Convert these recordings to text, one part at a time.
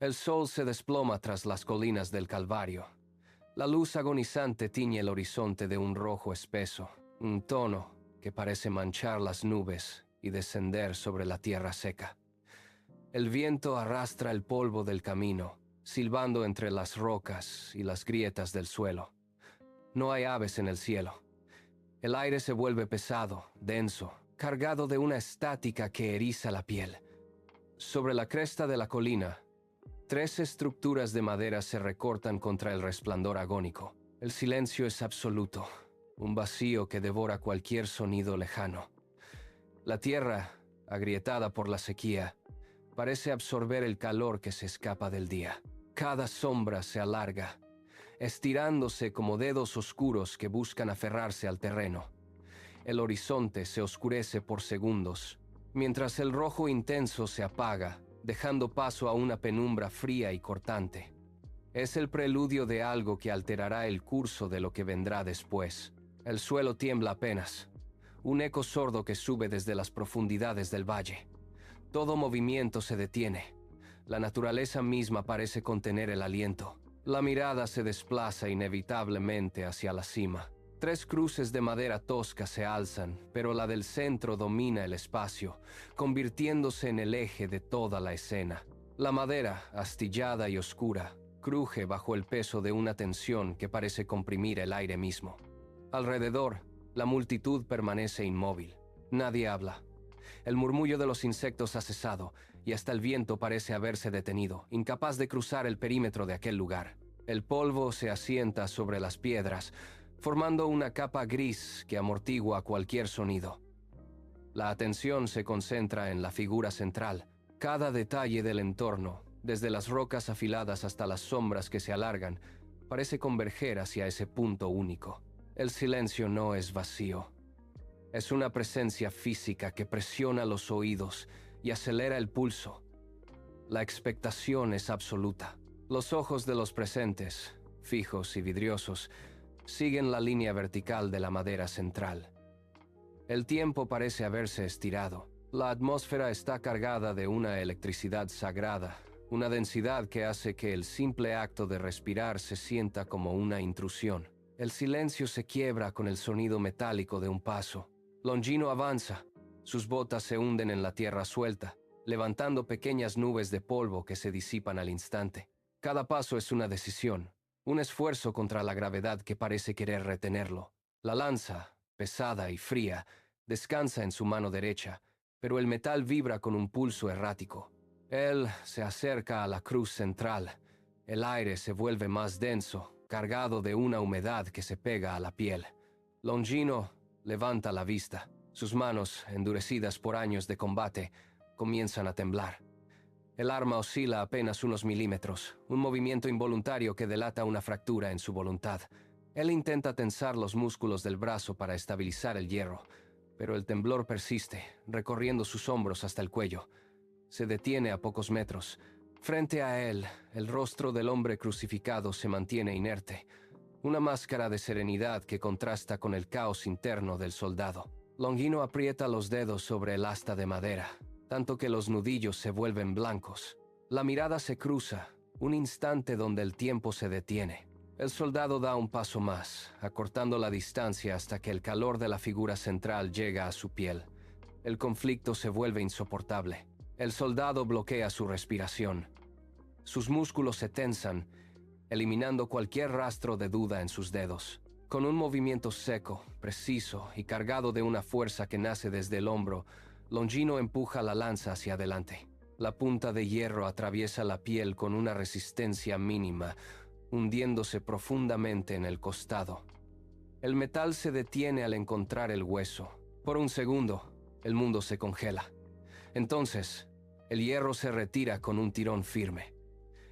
El sol se desploma tras las colinas del Calvario. La luz agonizante tiñe el horizonte de un rojo espeso, un tono que parece manchar las nubes y descender sobre la tierra seca. El viento arrastra el polvo del camino, silbando entre las rocas y las grietas del suelo. No hay aves en el cielo. El aire se vuelve pesado, denso, cargado de una estática que eriza la piel. Sobre la cresta de la colina, 3 estructuras de madera se recortan contra el resplandor agónico. El silencio es absoluto, un vacío que devora cualquier sonido lejano. La tierra, agrietada por la sequía, parece absorber el calor que se escapa del día. Cada sombra se alarga, estirándose como dedos oscuros que buscan aferrarse al terreno. El horizonte se oscurece por segundos, mientras el rojo intenso se apaga, dejando paso a una penumbra fría y cortante. Es el preludio de algo que alterará el curso de lo que vendrá después. El suelo tiembla apenas, un eco sordo que sube desde las profundidades del valle. Todo movimiento se detiene. La naturaleza misma parece contener el aliento. La mirada se desplaza inevitablemente hacia la cima. 3 cruces de madera tosca se alzan, pero la del centro domina el espacio, convirtiéndose en el eje de toda la escena. La madera, astillada y oscura, cruje bajo el peso de una tensión que parece comprimir el aire mismo. Alrededor, la multitud permanece inmóvil. Nadie habla. El murmullo de los insectos ha cesado, y hasta el viento parece haberse detenido, incapaz de cruzar el perímetro de aquel lugar. El polvo se asienta sobre las piedras, formando una capa gris que amortigua cualquier sonido. La atención se concentra en la figura central. Cada detalle del entorno, desde las rocas afiladas hasta las sombras que se alargan, parece converger hacia ese punto único. El silencio no es vacío. Es una presencia física que presiona los oídos y acelera el pulso. La expectación es absoluta. Los ojos de los presentes, fijos y vidriosos, siguen la línea vertical de la madera central. El tiempo parece haberse estirado. La atmósfera está cargada de una electricidad sagrada, una densidad que hace que el simple acto de respirar se sienta como una intrusión. El silencio se quiebra con el sonido metálico de un paso. Longino avanza. Sus botas se hunden en la tierra suelta, levantando pequeñas nubes de polvo que se disipan al instante. Cada paso es una decisión, un esfuerzo contra la gravedad que parece querer retenerlo. La lanza, pesada y fría, descansa en su mano derecha, pero el metal vibra con un pulso errático. Él se acerca a la cruz central. El aire se vuelve más denso, cargado de una humedad que se pega a la piel. Longino levanta la vista. Sus manos, endurecidas por años de combate, comienzan a temblar. El arma oscila apenas unos milímetros, un movimiento involuntario que delata una fractura en su voluntad. Él intenta tensar los músculos del brazo para estabilizar el hierro, pero el temblor persiste, recorriendo sus hombros hasta el cuello. Se detiene a pocos metros. Frente a él, el rostro del hombre crucificado se mantiene inerte, una máscara de serenidad que contrasta con el caos interno del soldado. Longino aprieta los dedos sobre el asta de madera, tanto que los nudillos se vuelven blancos. La mirada se cruza, un instante donde el tiempo se detiene. El soldado da un paso más, acortando la distancia hasta que el calor de la figura central llega a su piel. El conflicto se vuelve insoportable. El soldado bloquea su respiración. Sus músculos se tensan, eliminando cualquier rastro de duda en sus dedos. Con un movimiento seco, preciso y cargado de una fuerza que nace desde el hombro, Longino empuja la lanza hacia adelante. La punta de hierro atraviesa la piel con una resistencia mínima, hundiéndose profundamente en el costado. El metal se detiene al encontrar el hueso. Por un segundo, el mundo se congela. Entonces, el hierro se retira con un tirón firme.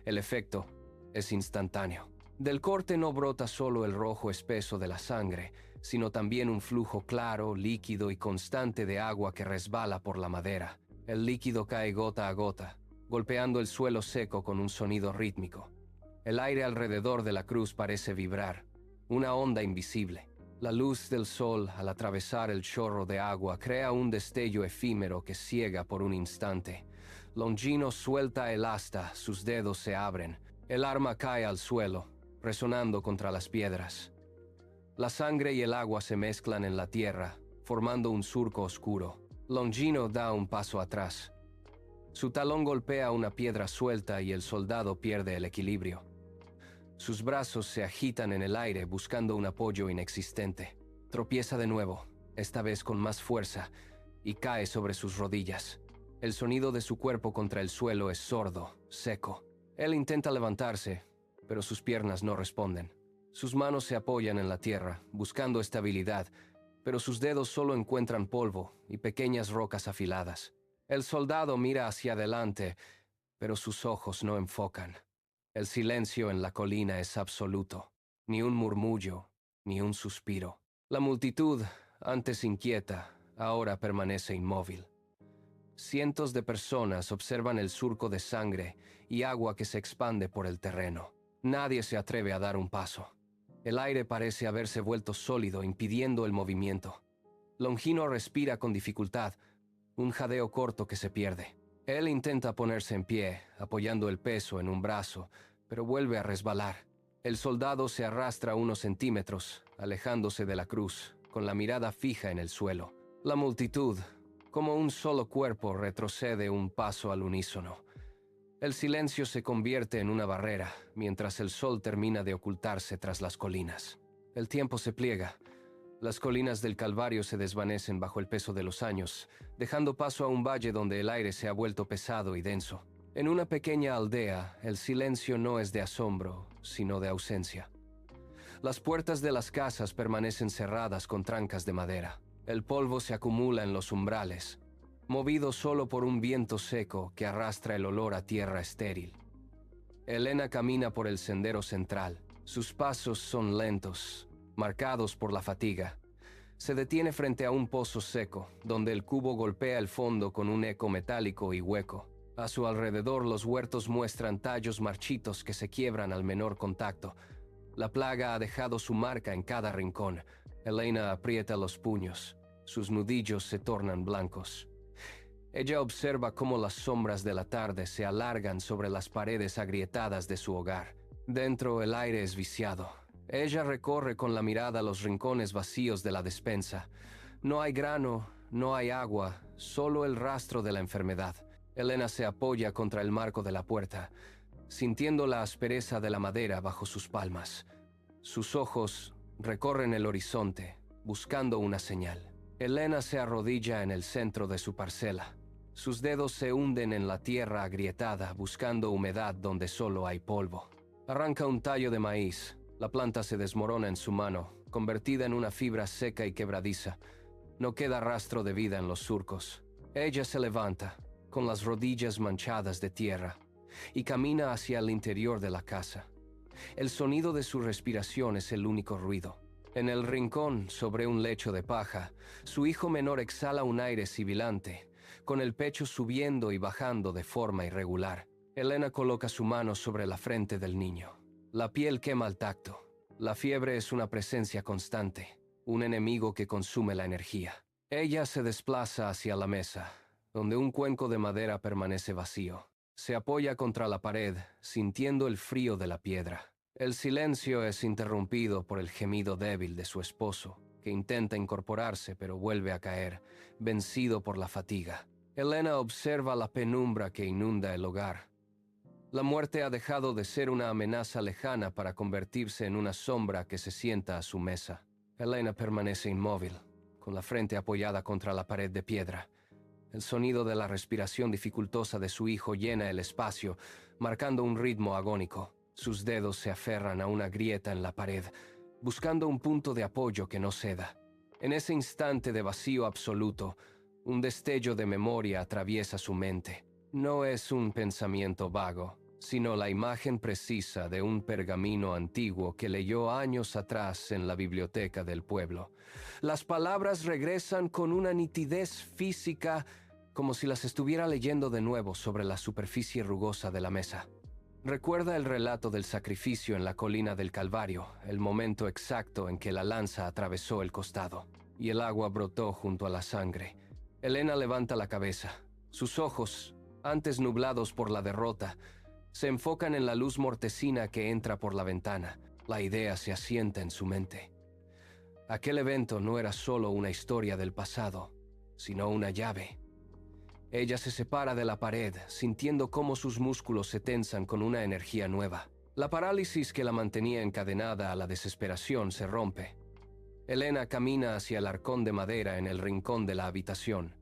El efecto es instantáneo. Del corte no brota solo el rojo espeso de la sangre, sino también un flujo claro, líquido y constante de agua que resbala por la madera. El líquido cae gota a gota, golpeando el suelo seco con un sonido rítmico. El aire alrededor de la cruz parece vibrar, una onda invisible. La luz del sol, al atravesar el chorro de agua, crea un destello efímero que ciega por un instante. Longino suelta el asta, sus dedos se abren. El arma cae al suelo, resonando contra las piedras. La sangre y el agua se mezclan en la tierra, formando un surco oscuro. Longino da un paso atrás. Su talón golpea una piedra suelta y el soldado pierde el equilibrio. Sus brazos se agitan en el aire buscando un apoyo inexistente. Tropieza de nuevo, esta vez con más fuerza, y cae sobre sus rodillas. El sonido de su cuerpo contra el suelo es sordo, seco. Él intenta levantarse, pero sus piernas no responden. Sus manos se apoyan en la tierra, buscando estabilidad, pero sus dedos solo encuentran polvo y pequeñas rocas afiladas. El soldado mira hacia adelante, pero sus ojos no enfocan. El silencio en la colina es absoluto. Ni un murmullo, ni un suspiro. La multitud, antes inquieta, ahora permanece inmóvil. Cientos de personas observan el surco de sangre y agua que se expande por el terreno. Nadie se atreve a dar un paso. El aire parece haberse vuelto sólido, impidiendo el movimiento. Longino respira con dificultad, un jadeo corto que se pierde. Él intenta ponerse en pie, apoyando el peso en un brazo, pero vuelve a resbalar. El soldado se arrastra unos centímetros, alejándose de la cruz, con la mirada fija en el suelo. La multitud, como un solo cuerpo, retrocede un paso al unísono. El silencio se convierte en una barrera, mientras el sol termina de ocultarse tras las colinas. El tiempo se pliega. Las colinas del Calvario se desvanecen bajo el peso de los años, dejando paso a un valle donde el aire se ha vuelto pesado y denso. En una pequeña aldea, el silencio no es de asombro, sino de ausencia. Las puertas de las casas permanecen cerradas con trancas de madera. El polvo se acumula en los umbrales, movido solo por un viento seco que arrastra el olor a tierra estéril. Elena camina por el sendero central. Sus pasos son lentos, marcados por la fatiga. Se detiene frente a un pozo seco, donde el cubo golpea el fondo con un eco metálico y hueco. A su alrededor los huertos muestran tallos marchitos que se quiebran al menor contacto. La plaga ha dejado su marca en cada rincón. Elena aprieta los puños. Sus nudillos se tornan blancos. Ella observa cómo las sombras de la tarde se alargan sobre las paredes agrietadas de su hogar. Dentro el aire es viciado. Ella recorre con la mirada los rincones vacíos de la despensa. No hay grano, no hay agua, solo el rastro de la enfermedad. Elena se apoya contra el marco de la puerta, sintiendo la aspereza de la madera bajo sus palmas. Sus ojos recorren el horizonte, buscando una señal. Elena se arrodilla en el centro de su parcela. Sus dedos se hunden en la tierra agrietada, buscando humedad donde solo hay polvo. Arranca un tallo de maíz. La planta se desmorona en su mano, convertida en una fibra seca y quebradiza. No queda rastro de vida en los surcos. Ella se levanta, con las rodillas manchadas de tierra, y camina hacia el interior de la casa. El sonido de su respiración es el único ruido. En el rincón, sobre un lecho de paja, su hijo menor exhala un aire sibilante, con el pecho subiendo y bajando de forma irregular. Elena coloca su mano sobre la frente del niño. La piel quema al tacto. La fiebre es una presencia constante, un enemigo que consume la energía. Ella se desplaza hacia la mesa, donde un cuenco de madera permanece vacío. Se apoya contra la pared, sintiendo el frío de la piedra. El silencio es interrumpido por el gemido débil de su esposo, que intenta incorporarse pero vuelve a caer, vencido por la fatiga. Elena observa la penumbra que inunda el hogar. La muerte ha dejado de ser una amenaza lejana para convertirse en una sombra que se sienta a su mesa. Elena permanece inmóvil, con la frente apoyada contra la pared de piedra. El sonido de la respiración dificultosa de su hijo llena el espacio, marcando un ritmo agónico. Sus dedos se aferran a una grieta en la pared, buscando un punto de apoyo que no ceda. En ese instante de vacío absoluto, un destello de memoria atraviesa su mente. No es un pensamiento vago, sino la imagen precisa de un pergamino antiguo que leyó años atrás en la biblioteca del pueblo. Las palabras regresan con una nitidez física, como si las estuviera leyendo de nuevo sobre la superficie rugosa de la mesa. Recuerda el relato del sacrificio en la colina del Calvario, el momento exacto en que la lanza atravesó el costado, y el agua brotó junto a la sangre. Elena levanta la cabeza. Sus ojos, antes nublados por la derrota, se enfocan en la luz mortecina que entra por la ventana. La idea se asienta en su mente. Aquel evento no era solo una historia del pasado, sino una llave. Ella se separa de la pared, sintiendo cómo sus músculos se tensan con una energía nueva. La parálisis que la mantenía encadenada a la desesperación se rompe. Elena camina hacia el arcón de madera en el rincón de la habitación.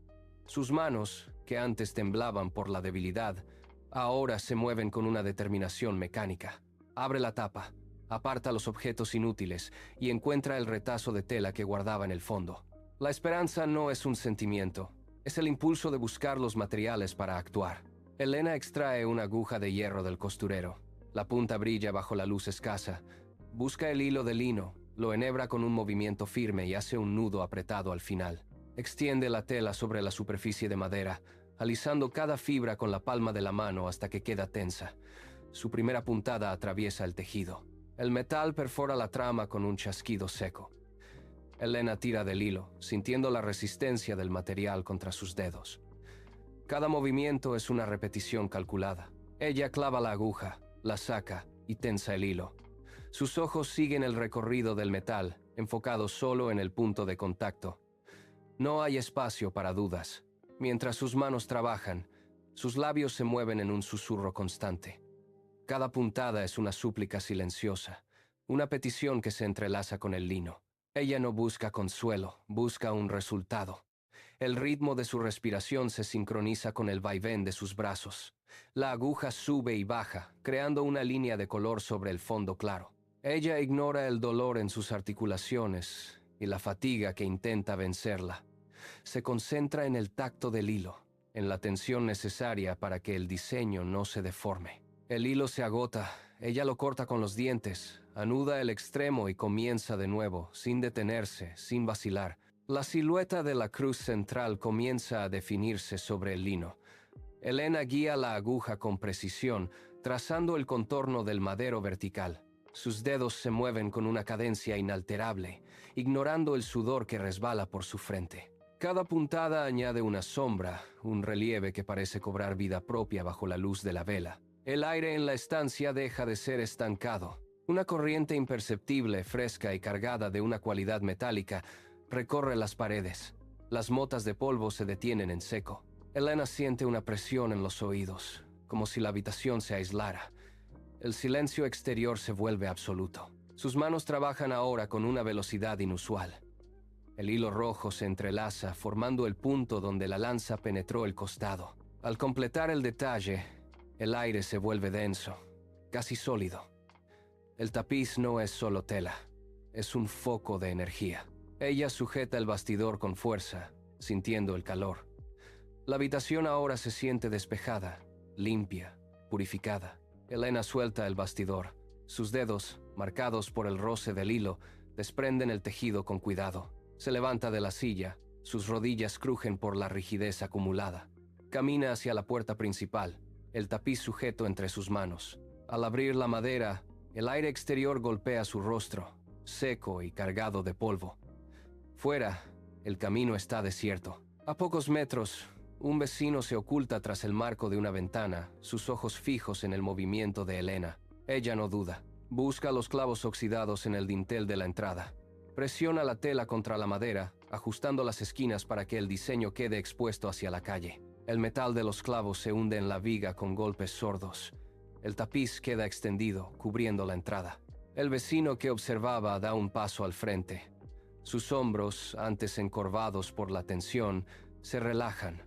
Sus manos, que antes temblaban por la debilidad, ahora se mueven con una determinación mecánica. Abre la tapa, aparta los objetos inútiles y encuentra el retazo de tela que guardaba en el fondo. La esperanza no es un sentimiento, es el impulso de buscar los materiales para actuar. Elena extrae una aguja de hierro del costurero. La punta brilla bajo la luz escasa. Busca el hilo de lino, lo enhebra con un movimiento firme y hace un nudo apretado al final. Extiende la tela sobre la superficie de madera, alisando cada fibra con la palma de la mano hasta que queda tensa. Su primera puntada atraviesa el tejido. El metal perfora la trama con un chasquido seco. Elena tira del hilo, sintiendo la resistencia del material contra sus dedos. Cada movimiento es una repetición calculada. Ella clava la aguja, la saca y tensa el hilo. Sus ojos siguen el recorrido del metal, enfocados solo en el punto de contacto. No hay espacio para dudas. Mientras sus manos trabajan, sus labios se mueven en un susurro constante. Cada puntada es una súplica silenciosa, una petición que se entrelaza con el lino. Ella no busca consuelo, busca un resultado. El ritmo de su respiración se sincroniza con el vaivén de sus brazos. La aguja sube y baja, creando una línea de color sobre el fondo claro. Ella ignora el dolor en sus articulaciones y la fatiga que intenta vencerla. Se concentra en el tacto del hilo, en la tensión necesaria para que el diseño no se deforme. El hilo se agota, ella lo corta con los dientes, anuda el extremo y comienza de nuevo, sin detenerse, sin vacilar. La silueta de la cruz central comienza a definirse sobre el lino. Elena guía la aguja con precisión, trazando el contorno del madero vertical. Sus dedos se mueven con una cadencia inalterable, ignorando el sudor que resbala por su frente. Cada puntada añade una sombra, un relieve que parece cobrar vida propia bajo la luz de la vela. El aire en la estancia deja de ser estancado. Una corriente imperceptible, fresca y cargada de una cualidad metálica recorre las paredes. Las motas de polvo se detienen en seco. Elena siente una presión en los oídos, como si la habitación se aislara. El silencio exterior se vuelve absoluto. Sus manos trabajan ahora con una velocidad inusual. El hilo rojo se entrelaza, formando el punto donde la lanza penetró el costado. Al completar el detalle, el aire se vuelve denso, casi sólido. El tapiz no es solo tela, es un foco de energía. Ella sujeta el bastidor con fuerza, sintiendo el calor. La habitación ahora se siente despejada, limpia, purificada. Elena suelta el bastidor. Sus dedos, marcados por el roce del hilo, desprenden el tejido con cuidado. Se levanta de la silla, sus rodillas crujen por la rigidez acumulada. Camina hacia la puerta principal, el tapiz sujeto entre sus manos. Al abrir la madera, el aire exterior golpea su rostro, seco y cargado de polvo. Fuera, el camino está desierto. A pocos metros, un vecino se oculta tras el marco de una ventana, sus ojos fijos en el movimiento de Elena. Ella no duda. Busca los clavos oxidados en el dintel de la entrada. Presiona la tela contra la madera, ajustando las esquinas para que el diseño quede expuesto hacia la calle. El metal de los clavos se hunde en la viga con golpes sordos. El tapiz queda extendido, cubriendo la entrada. El vecino que observaba da un paso al frente. Sus hombros, antes encorvados por la tensión, se relajan.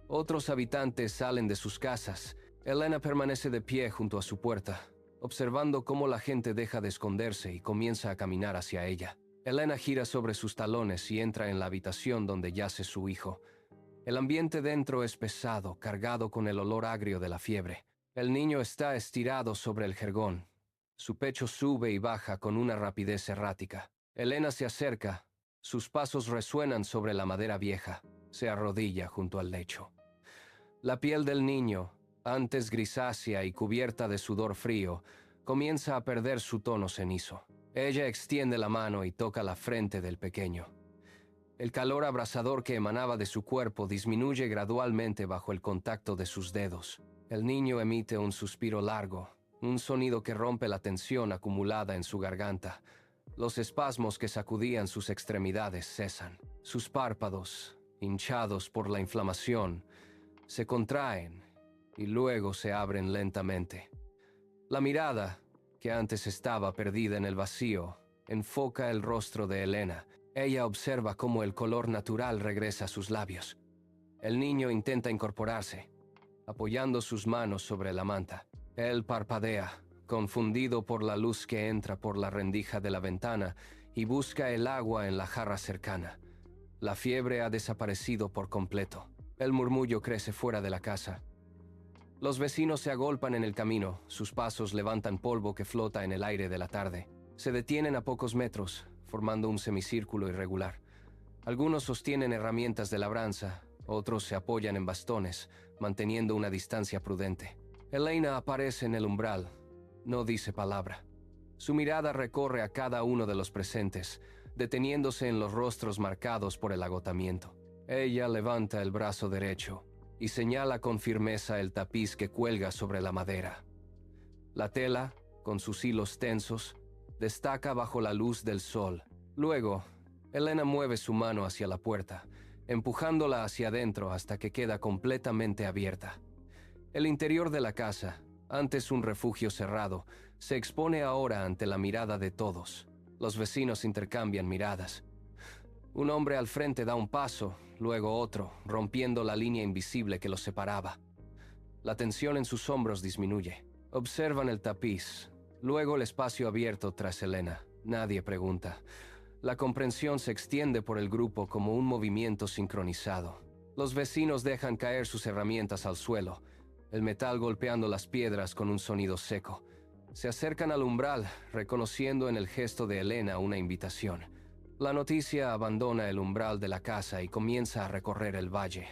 Otros habitantes salen de sus casas. Elena permanece de pie junto a su puerta, observando cómo la gente deja de esconderse y comienza a caminar hacia ella. Elena gira sobre sus talones y entra en la habitación donde yace su hijo. El ambiente dentro es pesado, cargado con el olor agrio de la fiebre. El niño está estirado sobre el jergón. Su pecho sube y baja con una rapidez errática. Elena se acerca. Sus pasos resuenan sobre la madera vieja. Se arrodilla junto al lecho. La piel del niño, antes grisácea y cubierta de sudor frío, comienza a perder su tono cenizo. Ella extiende la mano y toca la frente del pequeño. El calor abrasador que emanaba de su cuerpo disminuye gradualmente bajo el contacto de sus dedos. El niño emite un suspiro largo, un sonido que rompe la tensión acumulada en su garganta. Los espasmos que sacudían sus extremidades cesan. Sus párpados, hinchados por la inflamación, se contraen y luego se abren lentamente. La mirada, que antes estaba perdida en el vacío, enfoca el rostro de Elena. Ella observa cómo el color natural regresa a sus labios. El niño intenta incorporarse, apoyando sus manos sobre la manta. Él parpadea, confundido por la luz que entra por la rendija de la ventana, y busca el agua en la jarra cercana. La fiebre ha desaparecido por completo. El murmullo crece fuera de la casa. Los vecinos se agolpan en el camino, sus pasos levantan polvo que flota en el aire de la tarde. Se detienen a pocos metros, formando un semicírculo irregular. Algunos sostienen herramientas de labranza, otros se apoyan en bastones, manteniendo una distancia prudente. Elena aparece en el umbral. No dice palabra. Su mirada recorre a cada uno de los presentes, deteniéndose en los rostros marcados por el agotamiento. Ella levanta el brazo derecho y señala con firmeza el tapiz que cuelga sobre la madera. La tela, con sus hilos tensos, destaca bajo la luz del sol. Luego, Elena mueve su mano hacia la puerta, empujándola hacia adentro hasta que queda completamente abierta. El interior de la casa, antes un refugio cerrado, se expone ahora ante la mirada de todos. Los vecinos intercambian miradas. Un hombre al frente da un paso, luego otro, rompiendo la línea invisible que los separaba. La tensión en sus hombros disminuye. Observan el tapiz, luego el espacio abierto tras Elena. Nadie pregunta. La comprensión se extiende por el grupo como un movimiento sincronizado. Los vecinos dejan caer sus herramientas al suelo, el metal golpeando las piedras con un sonido seco. Se acercan al umbral, reconociendo en el gesto de Elena una invitación. La noticia abandona el umbral de la casa y comienza a recorrer el valle.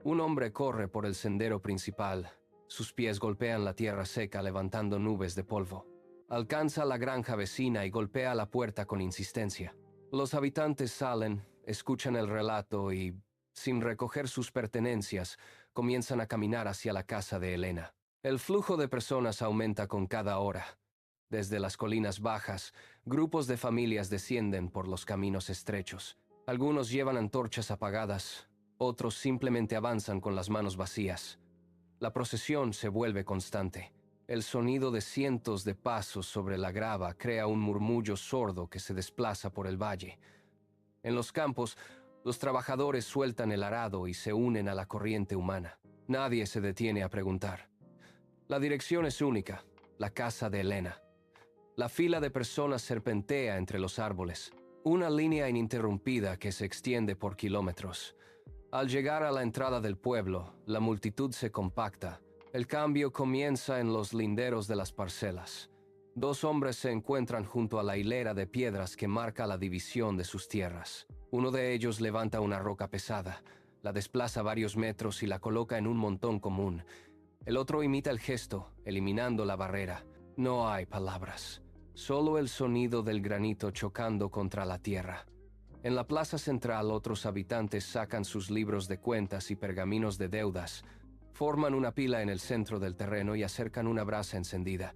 Un hombre corre por el sendero principal. Sus pies golpean la tierra seca levantando nubes de polvo. Alcanza la granja vecina y golpea la puerta con insistencia. Los habitantes salen, escuchan el relato y, sin recoger sus pertenencias, comienzan a caminar hacia la casa de Elena. El flujo de personas aumenta con cada hora. Desde las colinas bajas, grupos de familias descienden por los caminos estrechos. Algunos llevan antorchas apagadas, otros simplemente avanzan con las manos vacías. La procesión se vuelve constante. El sonido de cientos de pasos sobre la grava crea un murmullo sordo que se desplaza por el valle. En los campos, los trabajadores sueltan el arado y se unen a la corriente humana. Nadie se detiene a preguntar. La dirección es única, la casa de Elena. La fila de personas serpentea entre los árboles, una línea ininterrumpida que se extiende por kilómetros. Al llegar a la entrada del pueblo, la multitud se compacta. El cambio comienza en los linderos de las parcelas. Dos hombres se encuentran junto a la hilera de piedras que marca la división de sus tierras. Uno de ellos levanta una roca pesada, la desplaza varios metros y la coloca en un montón común. El otro imita el gesto, eliminando la barrera. No hay palabras, solo el sonido del granito chocando contra la tierra. En la plaza central, otros habitantes sacan sus libros de cuentas y pergaminos de deudas, forman una pila en el centro del terreno y acercan una brasa encendida.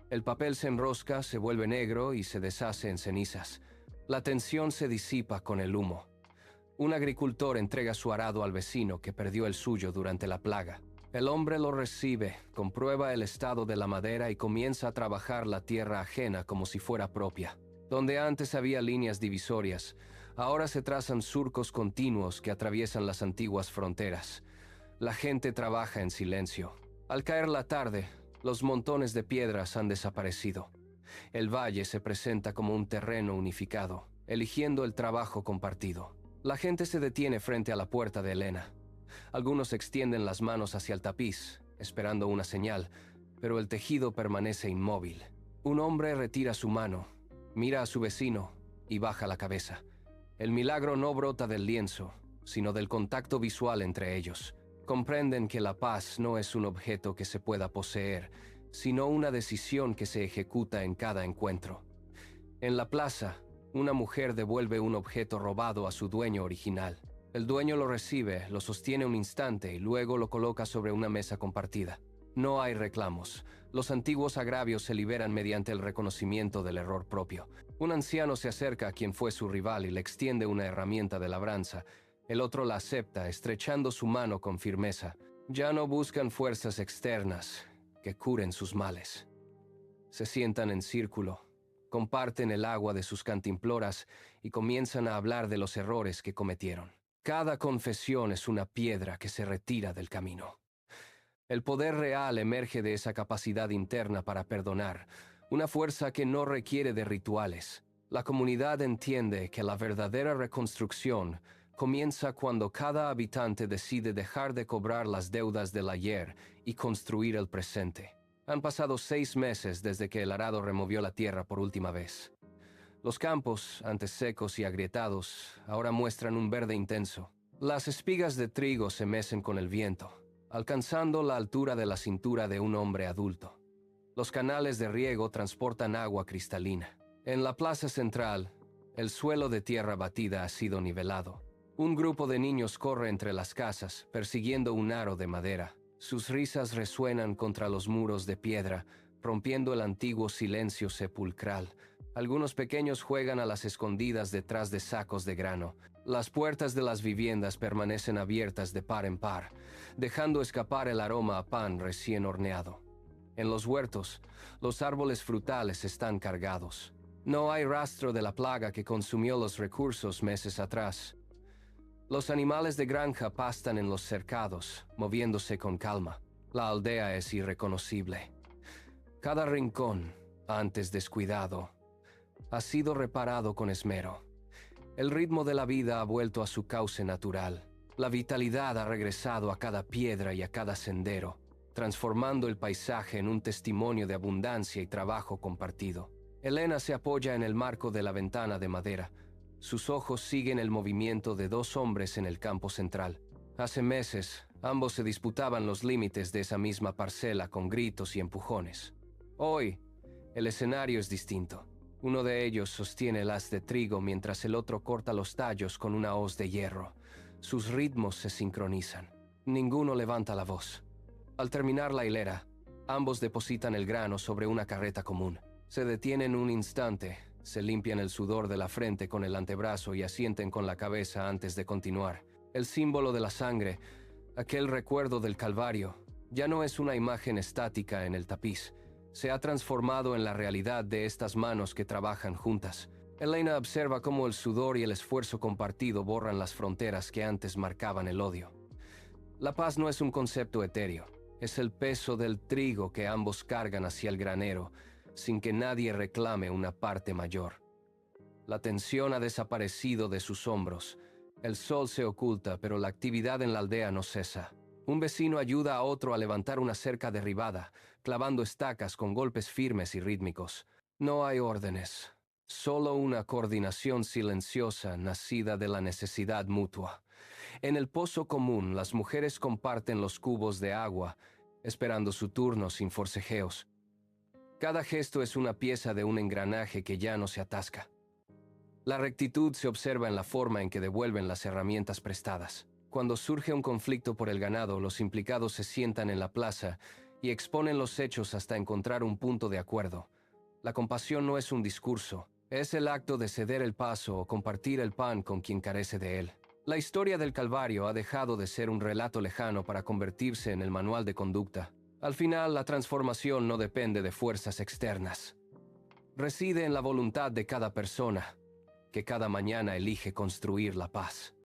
El papel se enrosca, se vuelve negro y se deshace en cenizas. La tensión se disipa con el humo. Un agricultor entrega su arado al vecino que perdió el suyo durante la plaga. El hombre lo recibe, comprueba el estado de la madera y comienza a trabajar la tierra ajena como si fuera propia. Donde antes había líneas divisorias, ahora se trazan surcos continuos que atraviesan las antiguas fronteras. La gente trabaja en silencio. Al caer la tarde, los montones de piedras han desaparecido. El valle se presenta como un terreno unificado, eligiendo el trabajo compartido. La gente se detiene frente a la puerta de Elena. Algunos extienden las manos hacia el tapiz, esperando una señal, pero el tejido permanece inmóvil. Un hombre retira su mano, mira a su vecino y baja la cabeza. El milagro no brota del lienzo, sino del contacto visual entre ellos. Comprenden que la paz no es un objeto que se pueda poseer, sino una decisión que se ejecuta en cada encuentro. En la plaza, Una mujer devuelve un objeto robado a su dueño original. El dueño lo recibe, lo sostiene un instante y luego lo coloca sobre una mesa compartida. No hay reclamos. Los antiguos agravios se liberan mediante el reconocimiento del error propio. Un anciano se acerca a quien fue su rival y le extiende una herramienta de labranza. El otro la acepta, estrechando su mano con firmeza. Ya no buscan fuerzas externas que curen sus males. Se sientan en círculo, comparten el agua de sus cantimploras y comienzan a hablar de los errores que cometieron. Cada confesión es una piedra que se retira del camino. El poder real emerge de esa capacidad interna para perdonar, una fuerza que no requiere de rituales. La comunidad entiende que la verdadera reconstrucción comienza cuando cada habitante decide dejar de cobrar las deudas del ayer y construir el presente. Han pasado 6 meses desde que el arado removió la tierra por última vez. Los campos, antes secos y agrietados, ahora muestran un verde intenso. Las espigas de trigo se mecen con el viento, alcanzando la altura de la cintura de un hombre adulto. Los canales de riego transportan agua cristalina. En la plaza central, el suelo de tierra batida ha sido nivelado. Un grupo de niños corre entre las casas, persiguiendo un aro de madera. Sus risas resuenan contra los muros de piedra, rompiendo el antiguo silencio sepulcral. Algunos pequeños juegan a las escondidas detrás de sacos de grano. Las puertas de las viviendas permanecen abiertas de par en par, dejando escapar el aroma a pan recién horneado. En los huertos, los árboles frutales están cargados. No hay rastro de la plaga que consumió los recursos meses atrás. Los animales de granja pastan en los cercados, moviéndose con calma. La aldea es irreconocible. Cada rincón, antes descuidado, ha sido reparado con esmero. El ritmo de la vida ha vuelto a su cauce natural. La vitalidad ha regresado a cada piedra y a cada sendero, transformando el paisaje en un testimonio de abundancia y trabajo compartido. Elena se apoya en el marco de la ventana de madera. Sus ojos siguen el movimiento de 2 hombres en el campo central. Hace meses, ambos se disputaban los límites de esa misma parcela con gritos y empujones. Hoy, el escenario es distinto. Uno de ellos sostiene el haz de trigo mientras el otro corta los tallos con una hoz de hierro. Sus ritmos se sincronizan. Ninguno levanta la voz. Al terminar la hilera, ambos depositan el grano sobre una carreta común. Se detienen un instante, se limpian el sudor de la frente con el antebrazo y asienten con la cabeza antes de continuar. El símbolo de la sangre, aquel recuerdo del Calvario, ya no es una imagen estática en el tapiz. Se ha transformado en la realidad de estas manos que trabajan juntas. Elena observa cómo el sudor y el esfuerzo compartido borran las fronteras que antes marcaban el odio. La paz no es un concepto etéreo, es el peso del trigo que ambos cargan hacia el granero, sin que nadie reclame una parte mayor. La tensión ha desaparecido de sus hombros. El sol se oculta, pero la actividad en la aldea no cesa. Un vecino ayuda a otro a levantar una cerca derribada, clavando estacas con golpes firmes y rítmicos. No hay órdenes, solo una coordinación silenciosa nacida de la necesidad mutua. En el pozo común, las mujeres comparten los cubos de agua, esperando su turno sin forcejeos. Cada gesto es una pieza de un engranaje que ya no se atasca. La rectitud se observa en la forma en que devuelven las herramientas prestadas. Cuando surge un conflicto por el ganado, los implicados se sientan en la plaza y exponen los hechos hasta encontrar un punto de acuerdo. La compasión no es un discurso, es el acto de ceder el paso o compartir el pan con quien carece de él. La historia del Calvario ha dejado de ser un relato lejano para convertirse en el manual de conducta. Al final, la transformación no depende de fuerzas externas. Reside en la voluntad de cada persona, que cada mañana elige construir la paz.